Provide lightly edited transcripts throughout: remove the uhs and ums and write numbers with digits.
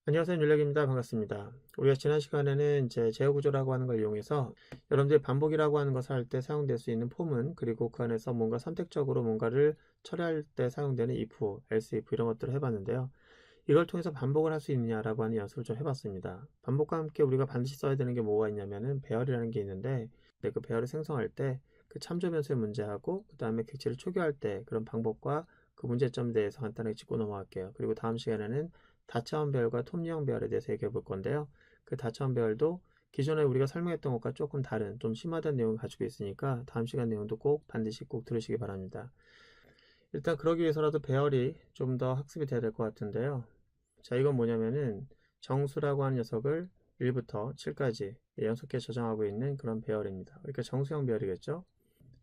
안녕하세요. 윤력입니다. 반갑습니다. 우리가 지난 시간에는 이제 제어구조라고 하는 걸 이용해서 여러분들이 반복이라고 하는 것을 할 때 사용될 수 있는 포문, 그리고 그 안에서 뭔가 선택적으로 뭔가를 처리할 때 사용되는 if, else if 이런 것들을 해봤는데요. 이걸 통해서 반복을 할 수 있느냐라고 하는 연습을 좀 해봤습니다. 반복과 함께 우리가 반드시 써야 되는 게 뭐가 있냐면은 배열이라는 게 있는데, 그 배열을 생성할 때 그 참조 변수의 문제하고 그 다음에 객체를 초기화할 때 그런 방법과 그 문제점에 대해서 간단하게 짚고 넘어갈게요. 그리고 다음 시간에는 다차원 배열과 톱니형 배열에 대해서 얘기해 볼 건데요. 그 다차원 배열도 기존에 우리가 설명했던 것과 조금 다른 좀 심화된 내용을 가지고 있으니까 다음 시간 내용도 꼭 반드시 꼭 들으시기 바랍니다. 일단 그러기 위해서라도 배열이 좀 더 학습이 돼야 될 것 같은데요. 자, 이건 뭐냐면은 정수라고 하는 녀석을 1부터 7까지 연속해 저장하고 있는 그런 배열입니다. 그러니까 정수형 배열이겠죠.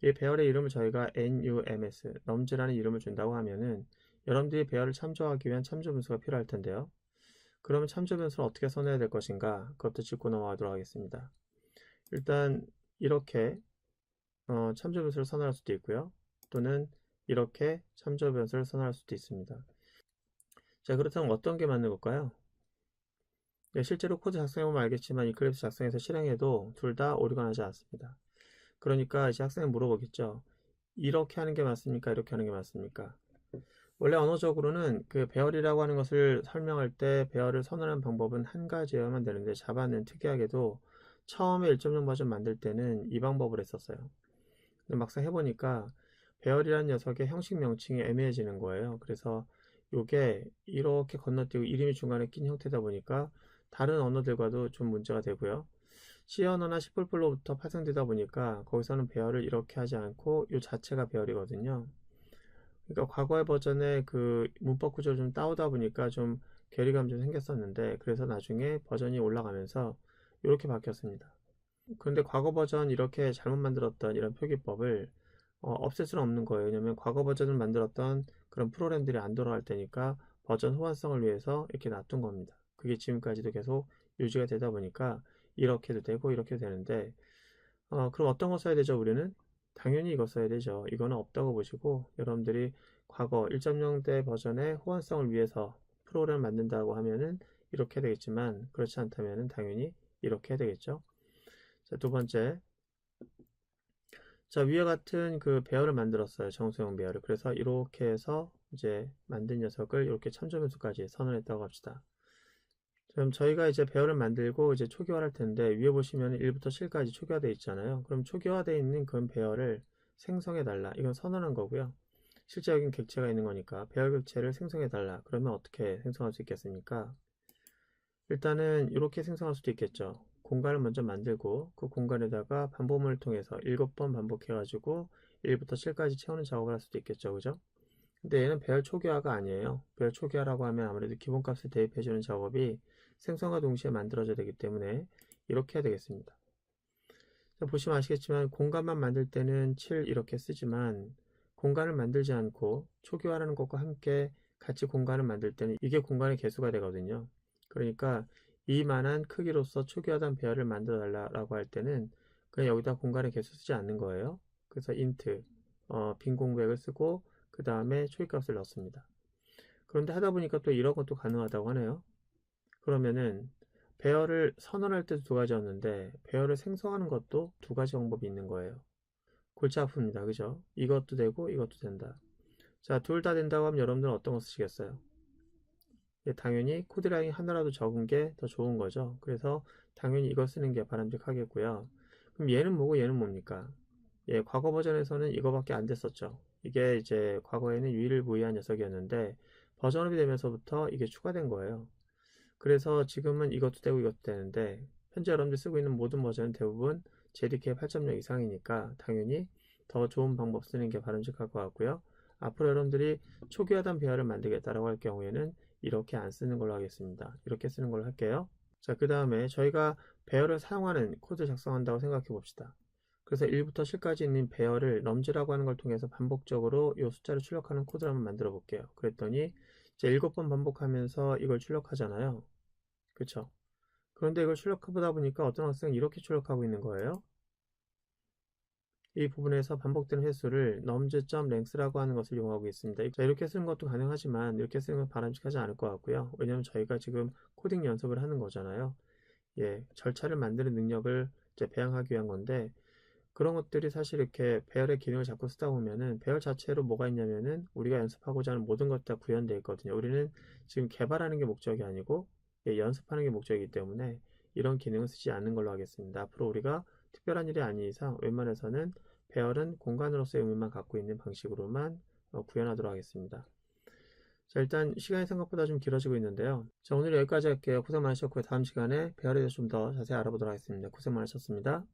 이 배열의 이름을 저희가 NUMS, 넘즈라는 이름을 준다고 하면은 여러분들이 배열을 참조하기 위한 참조 분수가 필요할 텐데요. 그러면 참조 변수를 어떻게 써내야 될 것인가? 그것도 짚고 넘어가도록 하겠습니다. 일단 이렇게 참조 변수를 선언할 수도 있고요. 또는 이렇게 참조 변수를 선언할 수도 있습니다. 자, 그렇다면 어떤 게 맞는 걸까요? 네, 실제로 코드 작성해보면 알겠지만 이클립스 작성해서 실행해도 둘 다 오류가 나지 않습니다. 그러니까 이제 학생이 물어보겠죠. 이렇게 하는 게 맞습니까? 이렇게 하는 게 맞습니까? 원래 언어적으로는 그 배열이라고 하는 것을 설명할 때 배열을 선언하는 방법은 한 가지여야만 되는데 자바는 특이하게도 처음에 1.0 버전 만들 때는 이 방법을 했었어요. 근데 막상 해보니까 배열이라는 녀석의 형식 명칭이 애매해지는 거예요. 그래서 이게 이렇게 건너뛰고 이름이 중간에 낀 형태다 보니까 다른 언어들과도 좀 문제가 되고요. C 언어나 C++로부터 파생되다 보니까 거기서는 배열을 이렇게 하지 않고 이 자체가 배열이거든요. 그러니까 과거의 버전의 그 문법 구조를 좀 따오다 보니까 좀 괴리감이 좀 생겼었는데 그래서 나중에 버전이 올라가면서 이렇게 바뀌었습니다. 그런데 과거 버전 이렇게 잘못 만들었던 이런 표기법을 없앨 수는 없는 거예요. 왜냐면 과거 버전을 만들었던 그런 프로그램들이 안 돌아갈 테니까 버전 호환성을 위해서 이렇게 놔둔 겁니다. 그게 지금까지도 계속 유지가 되다 보니까 이렇게도 되고 이렇게도 되는데 그럼 어떤 거 써야 되죠, 우리는? 당연히 이거 써야 되죠. 이거는 없다고 보시고 여러분들이 과거 1.0대 버전의 호환성을 위해서 프로그램을 만든다고 하면은 이렇게 해야 되겠지만 그렇지 않다면은 당연히 이렇게 해야 되겠죠. 자, 두 번째. 자, 위와 같은 그 배열을 만들었어요. 정수형 배열을. 그래서 이렇게 해서 이제 만든 녀석을 이렇게 참조변수까지 선언했다고 합시다. 그럼 저희가 이제 배열을 만들고 이제 초기화를 할 텐데 위에 보시면 1부터 7까지 초기화되어 있잖아요. 그럼 초기화되어 있는 그런 배열을 생성해 달라. 이건 선언한 거고요. 실제 여긴 객체가 있는 거니까 배열 객체를 생성해 달라. 그러면 어떻게 생성할 수 있겠습니까? 일단은 이렇게 생성할 수도 있겠죠. 공간을 먼저 만들고 그 공간에다가 반복문을 통해서 7번 반복해 가지고 1부터 7까지 채우는 작업을 할 수도 있겠죠. 그죠? 근데 얘는 배열 초기화가 아니에요. 배열 초기화라고 하면 아무래도 기본값을 대입해 주는 작업이 생성과 동시에 만들어져야 되기 때문에 이렇게 해야 되겠습니다. 자, 보시면 아시겠지만 공간만 만들 때는 7 이렇게 쓰지만 공간을 만들지 않고 초기화라는 것과 함께 같이 공간을 만들 때는 이게 공간의 개수가 되거든요. 그러니까 이만한 크기로서 초기화된 배열을 만들어 달라고 할 때는 그냥 여기다 공간의 개수 쓰지 않는 거예요. 그래서 int 빈 공백을 쓰고 그 다음에 초기값을 넣습니다. 그런데 하다 보니까 또 이런 것도 가능하다고 하네요. 그러면은 배열을 선언할 때도 두 가지였는데 배열을 생성하는 것도 두 가지 방법이 있는 거예요. 골치 아픕니다. 그죠? 이것도 되고 이것도 된다. 자, 둘 다 된다고 하면 여러분들은 어떤 거 쓰시겠어요? 예, 당연히 코드라인 하나라도 적은 게 더 좋은 거죠. 그래서 당연히 이거 쓰는 게 바람직하겠고요. 그럼 얘는 뭐고 얘는 뭡니까? 예, 과거 버전에서는 이거밖에 안 됐었죠. 이게 이제 과거에는 유일무이한 녀석이었는데 버전업이 되면서부터 이게 추가된 거예요. 그래서 지금은 이것도 되고 이것도 되는데 현재 여러분들 쓰고 있는 모든 버전은 대부분 JDK 8.0 이상이니까 당연히 더 좋은 방법 쓰는 게 바람직할 것 같고요. 앞으로 여러분들이 초기화된 배열을 만들겠다라고 할 경우에는 이렇게 안 쓰는 걸로 하겠습니다. 이렇게 쓰는 걸로 할게요. 자, 그 다음에 저희가 배열을 사용하는 코드 작성한다고 생각해 봅시다. 그래서 1부터 7까지 있는 배열을 넘즈라고 하는 걸 통해서 반복적으로 이 숫자를 출력하는 코드를 한번 만들어 볼게요. 그랬더니 이제 7번 반복하면서 이걸 출력하잖아요. 그쵸? 그런데 이걸 출력하다 보니까 어떤 학생은 이렇게 출력하고 있는 거예요. 이 부분에서 반복되는 횟수를 nums.length라고 하는 것을 이용하고 있습니다. 자, 이렇게 쓰는 것도 가능하지만 이렇게 쓰는 건 바람직하지 않을 것 같고요. 왜냐하면 저희가 지금 코딩 연습을 하는 거잖아요. 예, 절차를 만드는 능력을 이제 배양하기 위한 건데, 그런 것들이 사실 이렇게 배열의 기능을 자꾸 쓰다 보면은 배열 자체로 뭐가 있냐면은 우리가 연습하고자 하는 모든 것 다 구현되어 있거든요. 우리는 지금 개발하는 게 목적이 아니고 연습하는 게 목적이기 때문에 이런 기능을 쓰지 않는 걸로 하겠습니다. 앞으로 우리가 특별한 일이 아닌 이상 웬만해서는 배열은 공간으로서의 의미만 갖고 있는 방식으로만 구현하도록 하겠습니다. 자, 일단 시간이 생각보다 좀 길어지고 있는데요. 자, 오늘 여기까지 할게요. 고생 많으셨고요. 다음 시간에 배열에 대해서 좀 더 자세히 알아보도록 하겠습니다. 고생 많으셨습니다.